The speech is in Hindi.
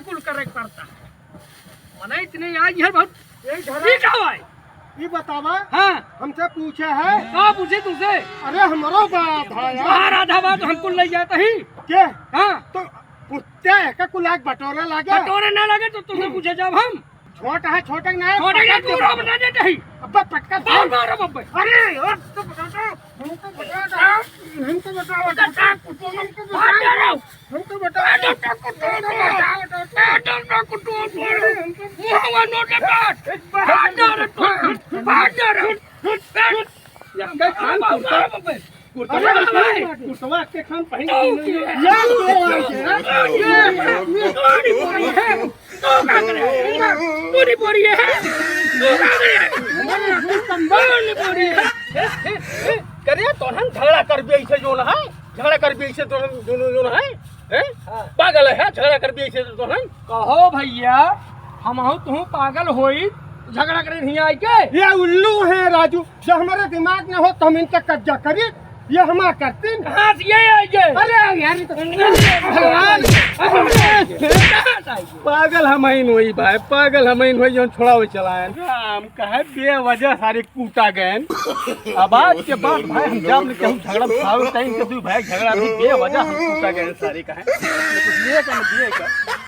कुल करे पड़ता है मना इतने आज है बहुत एक ठीक धरा है ये बतावा हाँ हमसे पूछे है का पूछे तुमसे अरे हमारो बात है यार बाहर आधा बात हमको ले जाता ही के हाँ तो पूछते है का कुलाक बटोरे लागे कटोरे ना लगे तो तुमसे पूछे जब हम छोटा है छोटा नहीं है छोटे का तू रो बना देते ही अब्बा पटका बाल मारो बब्बे अरे यार तो बता दो हमको बता दो हमको बताओ बाहर जा रहा हूँ हमको बताओ कुर्तवा के खान पहन झगड़ा कर ऐसे जो है झगड़ा कर ऐसे जो है पागल है झगड़ा कर ऐसे जो है कहो भैया हम तुम पागल होई झगड़ा करे नहीं आई के ये उल्लू है राजू जो हमारे दिमाग में हो तो हम इनका कब्जा करिए ये हमारा करते हैं कहाँ से ये आई के अरे यार ये तो भगवान पागल हमीन हुई भाई पागल हमीन हुई जो छोड़ा हुआ चलाए हम कहे बेवजह सारे कूटा गए अब आज के बाद भाई हम जब कहूँ झगड़ा भाई झगड़ा भी बेवजह हम कूटा गए सारे कहे कुछ लिए का